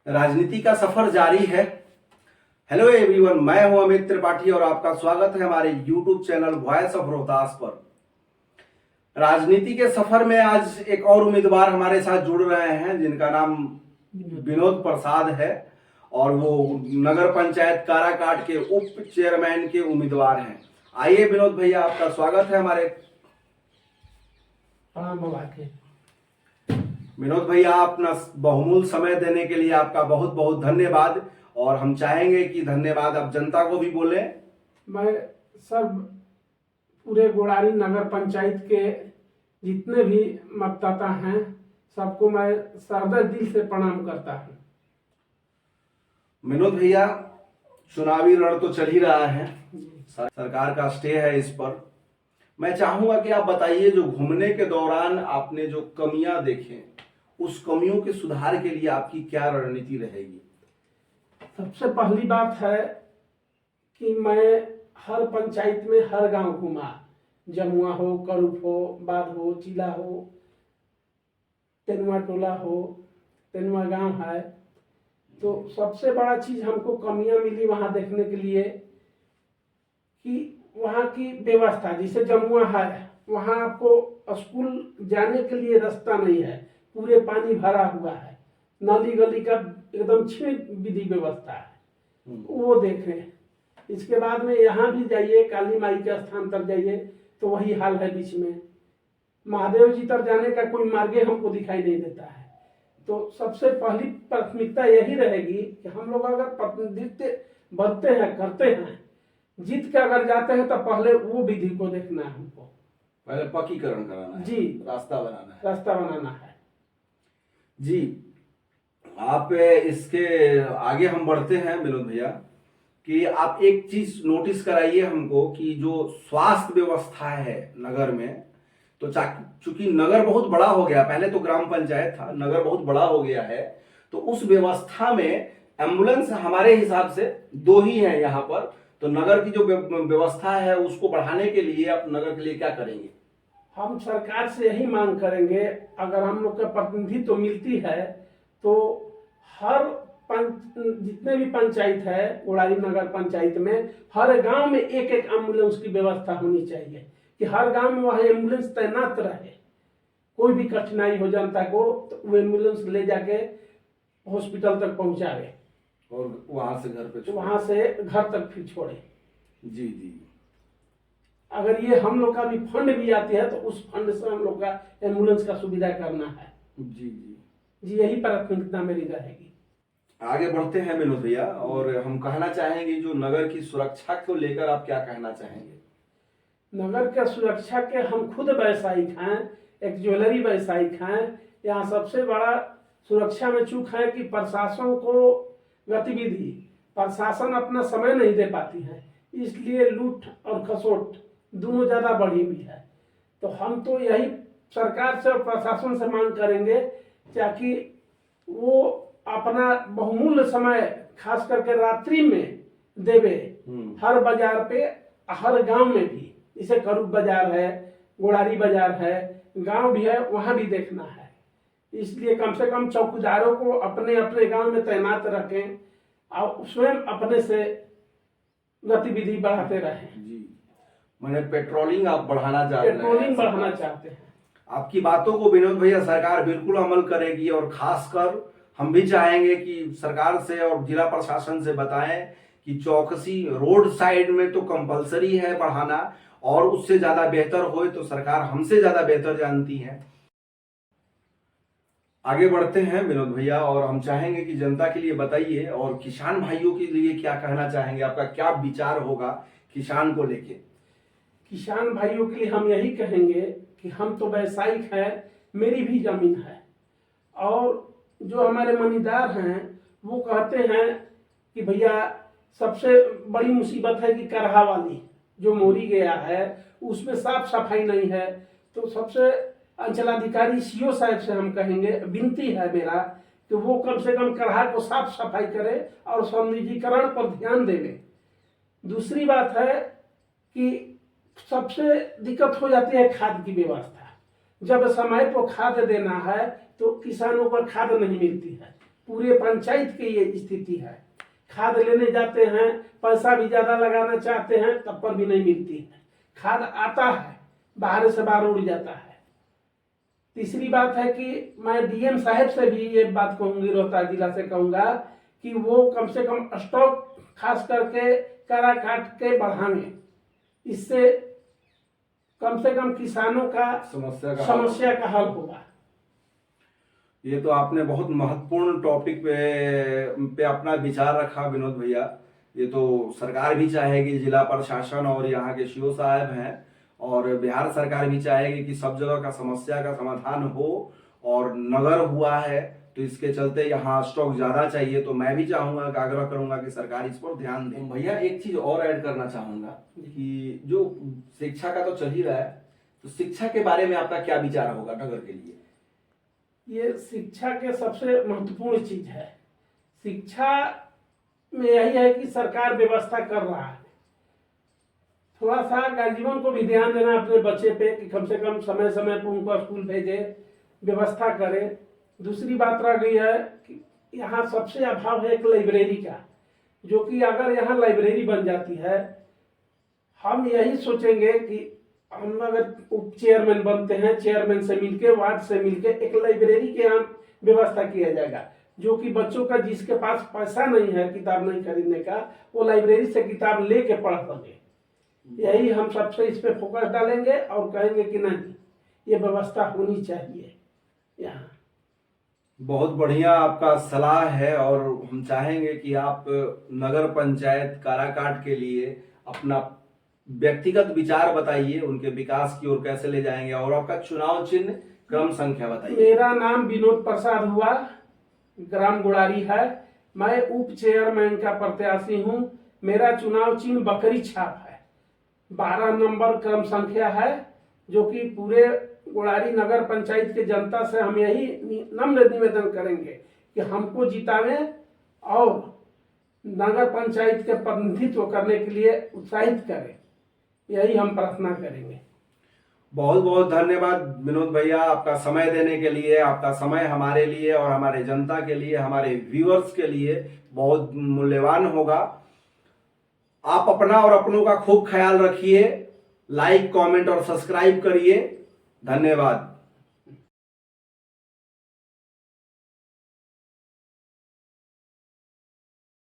राजनीति का सफर जारी है। हेलो एवरीवन, मैं हूं अमित त्रिपाठी और आपका स्वागत है हमारे YouTube channel voice of Rohtas पर। राजनीति के सफर में आज एक और उम्मीदवार हमारे साथ जुड़ रहे हैं जिनका नाम विनोद प्रसाद है और वो नगर पंचायत काराकाट के उप चेयरमैन के उम्मीदवार हैं। आइए विनोद भैया, आपका स्वागत है हमारे। विनोद भैया, अपना बहुमूल्य समय देने के लिए आपका बहुत बहुत धन्यवाद। और हम चाहेंगे कि धन्यवाद आप जनता को भी बोले। मैं सब पूरे गोड़ारी नगर पंचायत के जितने भी मतदाता हैं सबको मैं सहृदय दिल से प्रणाम करता हूं। विनोद भैया, चुनावी रण तो चल ही रहा है, सरकार का स्टे है इस पर। मैं चाहूंगा कि आप बताइए, जो घूमने के दौरान आपने जो कमियां देखें, उस कमियों के सुधार के लिए आपकी क्या रणनीति रहेगी? सबसे पहली बात है कि मैं हर पंचायत में हर गांव घूमा, जमुआ हो, करूप हो, बाध हो, चिला हो, तेनुआ टोला हो, तेनुआ गांव है। तो सबसे बड़ा चीज हमको कमियां मिली वहां देखने के लिए कि वहाँ की व्यवस्था, जैसे जमुआ है वहाँ आपको स्कूल जाने के लिए रास्ता नहीं है, पूरे पानी भरा हुआ है, नाली गली का एकदम छीन विधि व्यवस्था है, वो देखें। इसके बाद में यहाँ भी जाइए, काली माई के स्थान तक जाइए तो वही हाल है। बीच में महादेव जी तक जाने का कोई मार्ग हमको दिखाई नहीं देता है। तो सबसे पहली प्राथमिकता यही रहेगी कि हम लोग अगर प्रतिनिधित्व बनते हैं, करते हैं, जीत के अगर जाते हैं तो पहले वो विधि को देखना है हमको, पहले पक्कीकरण कराना है जी, रास्ता बनाना है, रास्ता बनाना है जी। आप इसके आगे हम बढ़ते हैं विनोद भैया कि आप एक चीज नोटिस कराइए हमको कि जो स्वास्थ्य व्यवस्था है नगर में, तो चूंकि नगर बहुत बड़ा हो गया, पहले तो ग्राम पंचायत था, नगर बहुत बड़ा हो गया है, तो उस व्यवस्था में एम्बुलेंस हमारे हिसाब से 2 ही है यहाँ पर। तो नगर की जो व्यवस्था है उसको बढ़ाने के लिए आप नगर के लिए क्या करेंगे? हम सरकार से यही मांग करेंगे, अगर हम लोग का प्रतिनिधित्व तो मिलती है तो हर जितने भी पंचायत है गोड़ारी नगर पंचायत में, हर गांव में एक एक एम्बुलेंस की व्यवस्था होनी चाहिए कि हर गांव में वहाँ एम्बुलेंस तैनात रहे। कोई भी कठिनाई हो जनता को तो वो एम्बुलेंस ले जाके हॉस्पिटल तक पहुंचावे और वहां से घर पे, वहां से घर तक फिर छोड़े। जी जी। अगर ये हम लोग का भी फंड भी आती है तो उस फंड से हम लोग का एम्बुलेंस का सुविधा करना है। जी जी जी, यही प्राथमिकता मेरी रहेगी। आगे बढ़ते हैं विनोद भैया, और हम कहना चाहेंगे जो नगर की सुरक्षा को लेकर आप क्या कहना चाहेंगे? नगर के सुरक्षा के हम खुद व्यवसायिक हैं, एक ज्वेलरी व्यवसायिक हैं। यहाँ सबसे बड़ा सुरक्षा में चूक है कि प्रशासन को गतिविधि, प्रशासन अपना समय नहीं दे पाती है, इसलिए लूट और खसोट दोनों ज्यादा बढ़ी हुई है। तो हम तो यही सरकार से और प्रशासन से मांग करेंगे ताकि वो अपना बहुमूल्य समय खास करके रात्रि में देवे, हर बाजार पे, हर गांव में भी, जैसे करूप बाजार है, गोड़ारी बाजार है, गांव भी है, वहां भी देखना है। इसलिए कम से कम चौकीदारों को अपने अपने गांव में तैनात रखें और स्वयं अपने से गतिविधि बढ़ाते रहें। जी, मैंने पेट्रोलिंग आप बढ़ाना चाहते हैं? पेट्रोलिंग बढ़ाना चाहते हैं। आपकी बातों को विनोद भैया सरकार बिल्कुल अमल करेगी, और खासकर हम भी चाहेंगे कि सरकार से और जिला प्रशासन से बताएं कि चौकसी रोड साइड में तो कंपलसरी है बढ़ाना, और उससे ज्यादा बेहतर होए तो सरकार हमसे ज्यादा बेहतर जानती है। आगे बढ़ते हैं विनोद भैया, और हम चाहेंगे कि जनता के लिए बताइए, और किसान भाइयों के लिए क्या कहना चाहेंगे, आपका क्या विचार होगा किसान को लेके? किसान भाइयों के लिए हम यही कहेंगे कि हम तो व्यवसायिक हैं, मेरी भी जमीन है, और जो हमारे मनीदार हैं वो कहते हैं कि भैया सबसे बड़ी मुसीबत है कि करहा वाली जो मोरी गया है उसमें साफ सफाई नहीं है। तो सबसे अंचलाधिकारी सीओ साहब से हम कहेंगे, विनती है मेरा कि वो कम से कम करहा को साफ सफाई करे और सौंदर्यीकरण पर ध्यान देवे। दूसरी बात है कि सबसे दिक्कत हो जाती है खाद की व्यवस्था। जब समय पर खाद देना है तो किसानों को खाद नहीं मिलती है, पूरे पंचायत की ये स्थिति है। खाद लेने जाते हैं, पैसा भी ज्यादा लगाना चाहते हैं, तब पर भी नहीं मिलती है। खाद आता है, बाहर से बाहर उड़ जाता है। तीसरी बात है कि मैं डीएम साहब से भी ये बात कहूंगी, रोहतास जिला से कहूंगा कि वो कम से कम स्टॉक खास करके काराकाट के बढ़ाएं। इससे कम से कम किसानों का समस्या का हल होगा। ये तो आपने बहुत महत्वपूर्ण टॉपिक पे अपना विचार रखा विनोद भैया। ये तो सरकार भी चाहेगी, जिला प्रशासन और यहाँ के सीओ साहब हैं, और बिहार सरकार भी चाहेगी कि सब जगह का समस्या का समाधान हो। और नगर हुआ है तो इसके चलते यहाँ स्टॉक ज्यादा चाहिए, तो मैं भी चाहूंगा, आग्रह करूंगा कि सरकार इस पर ध्यान दे। भैया एक चीज और ऐड करना चाहूंगा कि जो शिक्षा का तो चल ही रहा है, तो शिक्षा के बारे में आपका क्या विचार होगा नगर के लिए? ये शिक्षा के सबसे महत्वपूर्ण चीज है। शिक्षा में यही है कि सरकार व्यवस्था कर रहा है, थोड़ा सा गार्जियन को भी ध्यान देना अपने बच्चे पे कि कम से कम समय समय पर उनको स्कूल भेजे, व्यवस्था करे। दूसरी बात रह गई है कि यहाँ सबसे अभाव है एक लाइब्रेरी का, जो कि अगर यहाँ लाइब्रेरी बन जाती है, हम यही सोचेंगे कि हम अगर उप चेयरमैन बनते हैं, चेयरमैन से मिलके, वार्ड से मिलके एक लाइब्रेरी के यहाँ व्यवस्था किया जाएगा, जो कि बच्चों का जिसके पास पैसा नहीं है किताब नहीं खरीदने का, वो लाइब्रेरी से किताब लेके पढ़ सके। यही हम सबसे इस पे फोकस डालेंगे और कहेंगे कि नहीं, ये व्यवस्था होनी चाहिए यहाँ। बहुत बढ़िया आपका सलाह है, और हम चाहेंगे कि आप नगर पंचायत काराकाट के लिए अपना व्यक्तिगत विचार बताइए, उनके विकास की ओर कैसे ले जाएंगे, और आपका चुनाव चिन्ह क्रम संख्या बताइए। मेरा नाम विनोद प्रसाद हुआ, ग्राम गुड़ारी है। मैं उप चेयरमैन का प्रत्याशी हूँ। मेरा चुनाव चिन्ह बकरी छाप है, 12 नंबर क्रम संख्या है, जो कि पूरे गुड़ारी नगर पंचायत के जनता से हम यही नम्र निवेदन करेंगे कि हमको जितावें और नगर पंचायत के प्रतिनिधित्व करने के लिए उत्साहित करें। यही हम प्रार्थना करेंगे। बहुत बहुत धन्यवाद विनोद भैया, आपका समय देने के लिए। आपका समय हमारे लिए और हमारे जनता के लिए, हमारे व्यूअर्स के लिए बहुत मूल्यवान होगा। आप अपना और अपनों का खूब ख्याल रखिए। लाइक, कमेंट और सब्सक्राइब करिए। धन्यवाद।